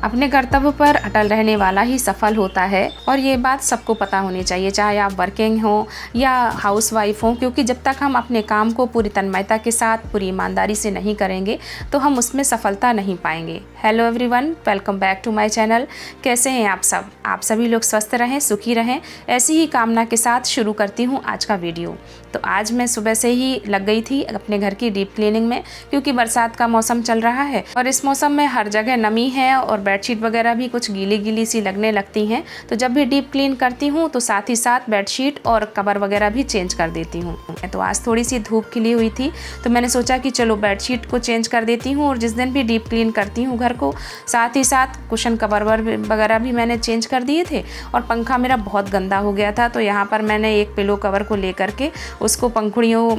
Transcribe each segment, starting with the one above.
अपने कर्तव्य पर अटल रहने वाला ही सफल होता है और ये बात सबको पता होनी चाहिए, चाहे आप वर्किंग हो या हाउसवाइफ हो, क्योंकि जब तक हम अपने काम को पूरी तन्मयता के साथ पूरी ईमानदारी से नहीं करेंगे तो हम उसमें सफलता नहीं पाएंगे। Hello everyone, welcome back to my channel. कैसे हैं आप सब? आप सभी लोग स्वस्थ रहें, सुखी रहें, ऐसी ही कामना के साथ शुरू करती हूँ आज का वीडियो। तो आज मैं सुबह से ही लग गई थी अपने घर की डीप क्लीनिंग में, क्योंकि बरसात का मौसम चल रहा है और इस मौसम में हर जगह नमी है और बेडशीट वगैरह भी कुछ गीली गीली सी लगने लगती हैं। तो जब भी डीप क्लीन करती हूँ तो साथ ही साथ बेडशीट और कवर वगैरह भी चेंज कर देती हूँ। तो आज थोड़ी सी धूप खिली हुई थी तो मैंने सोचा कि चलो बेडशीट को चेंज कर देती हूँ, और जिस दिन भी डीप क्लीन करती हूँ घर को, साथ ही साथ कुशन कवर वगैरह भी मैंने चेंज कर दिए थे। और पंखा मेरा बहुत गंदा हो गया था, तो यहाँ पर मैंने एक पिलो कवर को लेकर के उसको पंखुड़ियों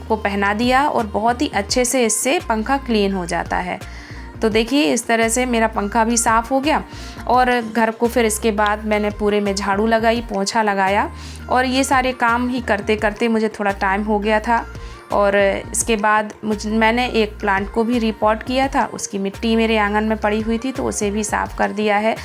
को पहना दिया और बहुत ही अच्छे से इससे पंखा क्लीन हो जाता है। तो देखिए इस तरह से मेरा पंखा भी साफ़ हो गया। और घर को फिर इसके बाद मैंने पूरे में झाड़ू लगाई, पोंछा लगाया, और ये सारे काम ही करते करते मुझे थोड़ा टाइम हो गया था। और इसके बाद मैंने एक प्लांट को भी रिपोर्ट किया था, उसकी मिट्टी मेरे आंगन में पड़ी हुई थी तो उसे भी साफ़ कर दिया है।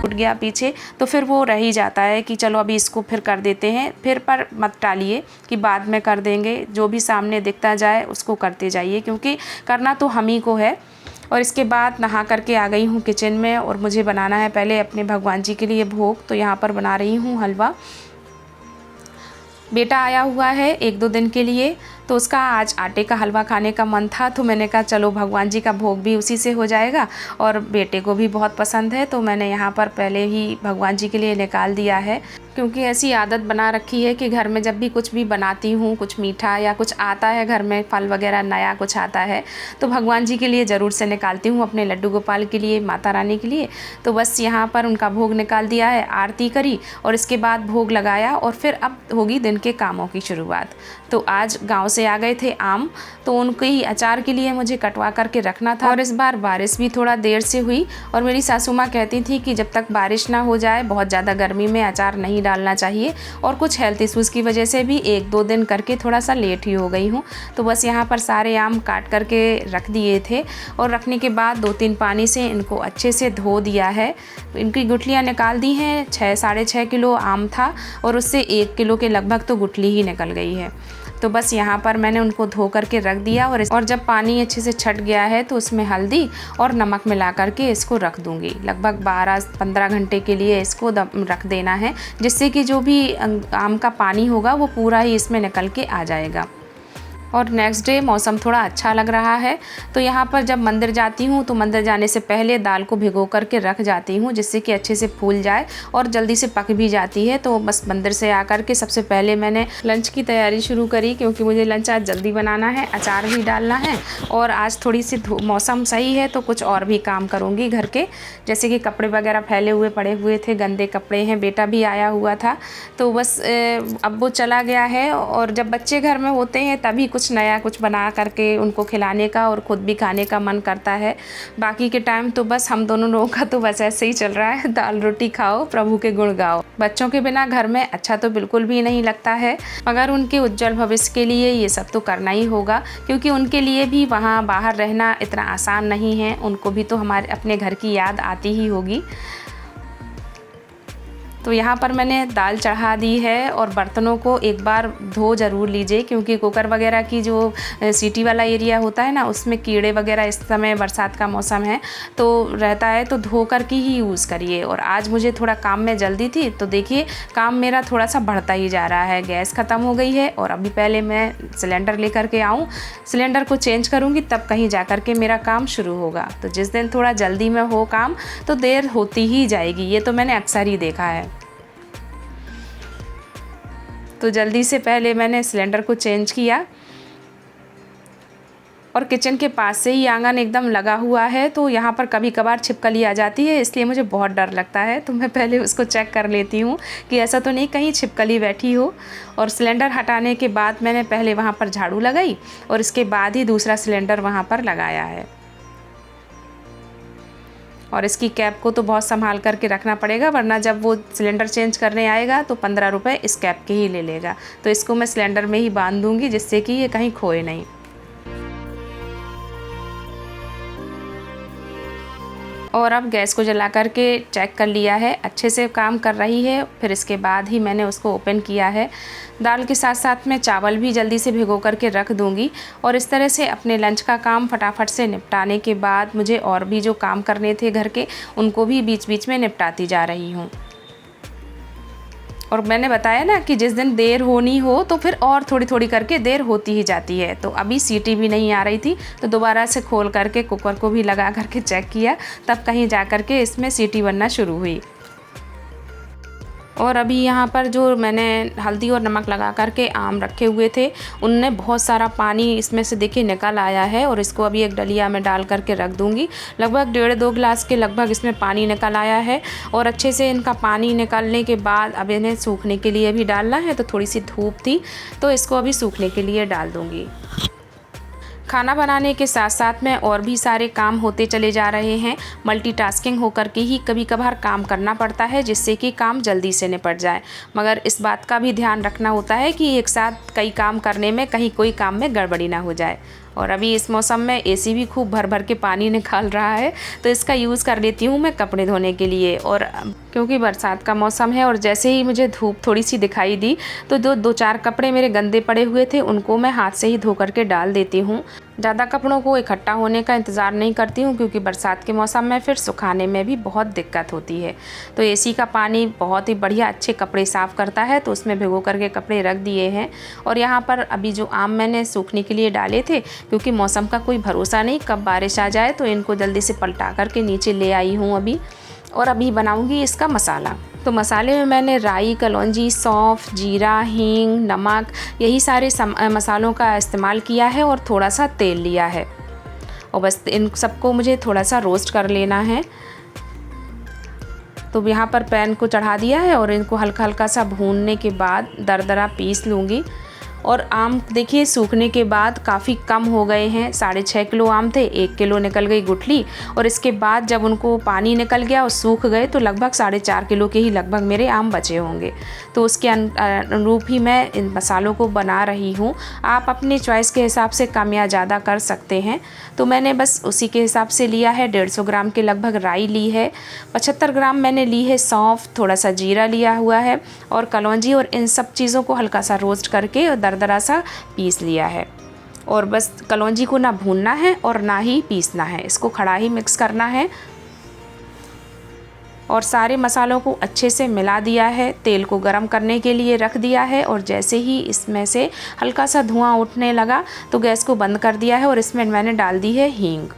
उठ गया पीछे तो फिर वो रह ही जाता है कि चलो अभी इसको फिर कर देते हैं, फिर पर मत टालिए कि बाद में कर देंगे। जो भी सामने दिखता जाए उसको करते जाइए, क्योंकि करना तो हम ही को है। और इसके बाद नहा करके आ गई हूँ किचन में, और मुझे बनाना है पहले अपने भगवान जी के लिए भोग। तो यहाँ पर बना रही हूँ हलवा। बेटा आया हुआ है 1-2 दिन के लिए, तो उसका आज आटे का हलवा खाने का मन था, तो मैंने कहा चलो भगवान जी का भोग भी उसी से हो जाएगा, और बेटे को भी बहुत पसंद है। तो मैंने यहाँ पर पहले ही भगवान जी के लिए निकाल दिया है, क्योंकि ऐसी आदत बना रखी है कि घर में जब भी कुछ भी बनाती हूँ, कुछ मीठा या कुछ आता है घर में, फल वगैरह नया कुछ आता है, तो भगवान जी के लिए ज़रूर से निकालती हूँ, अपने लड्डू गोपाल के लिए, माता रानी के लिए। तो बस यहाँ पर उनका भोग निकाल दिया है, आरती करी और इसके बाद भोग लगाया, और फिर अब होगी दिन के कामों की शुरुआत। तो आज गांव से आ गए थे आम, तो उनके ही अचार के लिए मुझे कटवा करके रखना था। और इस बार बारिश भी थोड़ा देर से हुई, और मेरी सासू माँ कहती थी कि जब तक बारिश ना हो जाए, बहुत ज़्यादा गर्मी में अचार नहीं डालना चाहिए। और कुछ हेल्थ इश्यूज़ की वजह से भी 1-2 दिन करके थोड़ा सा लेट ही हो गई हूँ। तो बस यहाँ पर सारे आम काट करके रख दिए थे, और रखने के बाद 2-3 पानी से इनको अच्छे से धो दिया है। इनकी गुठलियाँ निकाल दी हैं। 6-6.5 किलो आम था, और उससे 1 किलो के लगभग तो गुठली ही निकल गई है। तो बस यहाँ पर मैंने उनको धो करके रख दिया, और जब पानी अच्छे से छट गया है तो उसमें हल्दी और नमक मिला करके इसको रख दूँगी। लगभग 12-15 घंटे के लिए इसको रख देना है, जिससे कि जो भी आम का पानी होगा वो पूरा ही इसमें निकल के आ जाएगा। और नेक्स्ट डे मौसम थोड़ा अच्छा लग रहा है, तो यहाँ पर जब मंदिर जाती हूँ तो मंदिर जाने से पहले दाल को भिगो करके रख जाती हूँ, जिससे कि अच्छे से फूल जाए और जल्दी से पक भी जाती है। तो बस मंदिर से आकर के सबसे पहले मैंने लंच की तैयारी शुरू करी, क्योंकि मुझे लंच आज जल्दी बनाना है, अचार भी डालना है, और आज थोड़ी सी मौसम सही है तो कुछ और भी काम करूँगी घर के, जैसे कि कपड़े वगैरह फैले हुए पड़े हुए थे, गंदे कपड़े हैं, बेटा भी आया हुआ था। तो बस अब वो चला गया है, और जब बच्चे घर में होते हैं तभी कुछ नया कुछ बना करके उनको खिलाने का और ख़ुद भी खाने का मन करता है। बाकी के टाइम तो बस हम दोनों लोगों का तो बस ऐसे ही चल रहा है, दाल रोटी खाओ, प्रभु के गुण गाओ। बच्चों के बिना घर में अच्छा तो बिल्कुल भी नहीं लगता है, मगर उनके उज्जवल भविष्य के लिए ये सब तो करना ही होगा, क्योंकि उनके लिए भी वहाँ बाहर रहना इतना आसान नहीं है। उनको भी तो हमारे अपने घर की याद आती ही होगी। तो यहाँ पर मैंने दाल चढ़ा दी है, और बर्तनों को एक बार धो ज़रूर लीजिए, क्योंकि कुकर वगैरह की जो सीटी वाला एरिया होता है ना, उसमें कीड़े वगैरह इस समय बरसात का मौसम है तो रहता है, तो धो कर के ही यूज़ करिए। और आज मुझे थोड़ा काम में जल्दी थी, तो देखिए काम मेरा थोड़ा सा बढ़ता ही जा रहा है। गैस ख़त्म हो गई है, और अभी पहले मैं सिलेंडर लेकर के आऊँ, सिलेंडर को चेंज करूँगी, तब कहीं जा कर के मेरा काम शुरू होगा। तो जिस दिन थोड़ा जल्दी में हो काम तो देर होती ही जाएगी, ये तो मैंने अक्सर ही देखा है। तो जल्दी से पहले मैंने सिलेंडर को चेंज किया, और किचन के पास से ही आंगन एकदम लगा हुआ है, तो यहाँ पर कभी कभार छिपकली आ जाती है, इसलिए मुझे बहुत डर लगता है। तो मैं पहले उसको चेक कर लेती हूँ कि ऐसा तो नहीं कहीं छिपकली बैठी हो। और सिलेंडर हटाने के बाद मैंने पहले वहाँ पर झाड़ू लगाई, और इसके बाद ही दूसरा सिलेंडर वहाँ पर लगाया है। और इसकी कैप को तो बहुत संभाल करके रखना पड़ेगा, वरना जब वो सिलेंडर चेंज करने आएगा तो 15 रुपये इस कैप के ही ले लेगा। तो इसको मैं सिलेंडर में ही बांध दूँगी, जिससे कि ये कहीं खोए नहीं। और अब गैस को जला करके चेक कर लिया है, अच्छे से काम कर रही है। फिर इसके बाद ही मैंने उसको ओपन किया है। दाल के साथ साथ मैं चावल भी जल्दी से भिगो करके रख दूँगी। और इस तरह से अपने लंच का काम फटाफट से निपटाने के बाद मुझे और भी जो काम करने थे घर के, उनको भी बीच बीच में निपटाती जा रही हूँ। और मैंने बताया ना कि जिस दिन देर होनी हो तो फिर और थोड़ी थोड़ी करके देर होती ही जाती है। तो अभी सीटी भी नहीं आ रही थी, तो दोबारा से खोल करके कुकर को भी लगा करके चेक किया, तब कहीं जा करके इसमें सीटी बनना शुरू हुई। और अभी यहाँ पर जो मैंने हल्दी और नमक लगा करके आम रखे हुए थे, उनने बहुत सारा पानी इसमें से देखिए निकल आया है। और इसको अभी एक डलिया में डाल करके रख दूँगी। लगभग 1.5-2 गिलास के लगभग इसमें पानी निकल आया है। और अच्छे से इनका पानी निकलने के बाद अब इन्हें सूखने के लिए भी डालना है। तो थोड़ी सी धूप थी, तो इसको अभी सूखने के लिए डाल दूँगी। खाना बनाने के साथ साथ में और भी सारे काम होते चले जा रहे हैं। मल्टीटास्किंग होकर के ही कभी कभार काम करना पड़ता है, जिससे कि काम जल्दी से निपट जाए। मगर इस बात का भी ध्यान रखना होता है कि एक साथ कई काम करने में कहीं कोई काम में गड़बड़ी ना हो जाए। और अभी इस मौसम में एसी भी खूब भर भर के पानी निकाल रहा है, तो इसका यूज़ कर लेती हूँ मैं कपड़े धोने के लिए। और क्योंकि बरसात का मौसम है और जैसे ही मुझे धूप थोड़ी सी दिखाई दी, तो जो 2-4 कपड़े मेरे गंदे पड़े हुए थे, उनको मैं हाथ से ही धो करके डाल देती हूँ। ज़्यादा कपड़ों को इकट्ठा होने का इंतज़ार नहीं करती हूँ, क्योंकि बरसात के मौसम में फिर सुखाने में भी बहुत दिक्कत होती है। तो एसी का पानी बहुत ही बढ़िया अच्छे कपड़े साफ़ करता है, तो उसमें भिगो करके कपड़े रख दिए हैं। और यहाँ पर अभी जो आम मैंने सूखने के लिए डाले थे, क्योंकि मौसम का कोई भरोसा नहीं कब बारिश आ जाए, तो इनको जल्दी से पलटा करके नीचे ले आई हूँ अभी। और अभी बनाऊँगी इसका मसाला। तो मसाले में मैंने राई, कलौंजी, सौंफ, जीरा, हींग, नमक, यही सारे मसालों का इस्तेमाल किया है। और थोड़ा सा तेल लिया है, और बस इन सबको मुझे थोड़ा सा रोस्ट कर लेना है। तो यहाँ पर पैन को चढ़ा दिया है और इनको हल्का हल्का सा भूनने के बाद दरदरा पीस लूँगी। और आम देखिए सूखने के बाद काफ़ी कम हो गए हैं। 6.5 किलो आम थे, 1 किलो निकल गई गुठली। और इसके बाद जब उनको पानी निकल गया और सूख गए, तो लगभग 4.5 किलो के ही लगभग मेरे आम बचे होंगे। तो उसके अनुरूप ही मैं इन मसालों को बना रही हूँ। आप अपनी चॉइस के हिसाब से कम या ज़्यादा कर सकते हैं। तो मैंने बस उसी के हिसाब से लिया है। 150 ग्राम के लगभग राई ली है, 75 ग्राम मैंने ली है सौंफ, थोड़ा सा जीरा लिया हुआ है और कलौंजी। और इन सब चीज़ों को हल्का सा रोस्ट करके और दरदरा सा पीस लिया है। और बस कलौंजी को ना भूनना है और ना ही पीसना है, इसको खड़ा ही मिक्स करना है। और सारे मसालों को अच्छे से मिला दिया है। तेल को गरम करने के लिए रख दिया है। और जैसे ही इसमें से हल्का सा धुआं उठने लगा, तो गैस को बंद कर दिया है। और इसमें मैंने डाल दी है हींग।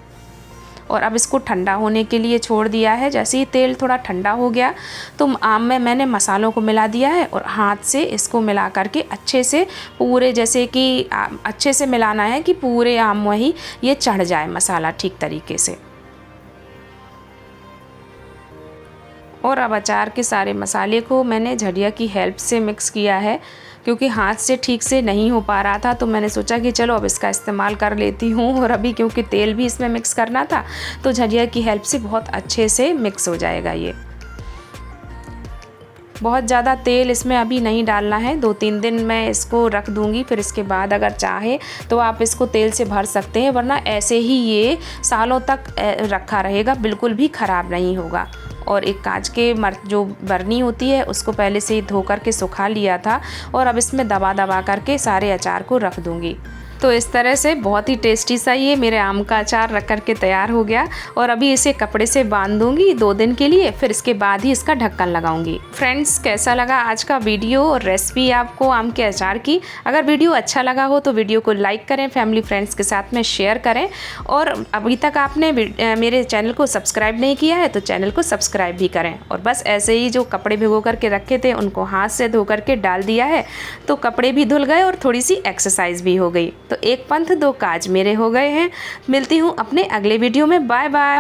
और अब इसको ठंडा होने के लिए छोड़ दिया है। जैसे ही तेल थोड़ा ठंडा हो गया, तो आम में मैंने मसालों को मिला दिया है। और हाथ से इसको मिला करके अच्छे से पूरे, जैसे कि अच्छे से मिलाना है कि पूरे आम में ही ये चढ़ जाए मसाला ठीक तरीके से। और अब अचार के सारे मसाले को मैंने झड़िया की हेल्प से मिक्स किया है, क्योंकि हाथ से ठीक से नहीं हो पा रहा था। तो मैंने सोचा कि चलो अब इसका इस्तेमाल कर लेती हूँ। और अभी क्योंकि तेल भी इसमें मिक्स करना था, तो झड़िया की हेल्प से बहुत अच्छे से मिक्स हो जाएगा ये। बहुत ज़्यादा तेल इसमें अभी नहीं डालना है। 2-3 दिन मैं इसको रख दूँगी, फिर इसके बाद अगर चाहे तो आप इसको तेल से भर सकते हैं, वरना ऐसे ही ये सालों तक रखा रहेगा, बिल्कुल भी ख़राब नहीं होगा। और एक कांच के जो बरनी होती है, उसको पहले से ही धो करके सुखा लिया था। और अब इसमें दबा दबा करके सारे अचार को रख दूँगी। तो इस तरह से बहुत ही टेस्टी सा ये मेरे आम का अचार रख करके तैयार हो गया। और अभी इसे कपड़े से बांध दूंगी 2 दिन के लिए, फिर इसके बाद ही इसका ढक्कन लगाऊंगी। फ्रेंड्स, कैसा लगा आज का वीडियो और रेसिपी आपको आम के अचार की? अगर वीडियो अच्छा लगा हो तो वीडियो को लाइक करें, फैमिली फ्रेंड्स के साथ में शेयर करें। और अभी तक आपने मेरे चैनल को सब्सक्राइब नहीं किया है तो चैनल को सब्सक्राइब भी करें। और बस ऐसे ही जो कपड़े भिगो करके रखे थे, उनको हाथ से धो करके डाल दिया है, तो कपड़े भी धुल गए और थोड़ी सी एक्सरसाइज भी हो गई। तो एक पंथ 2 काज मेरे हो गए हैं। मिलती हूँ अपने अगले वीडियो में। Bye bye.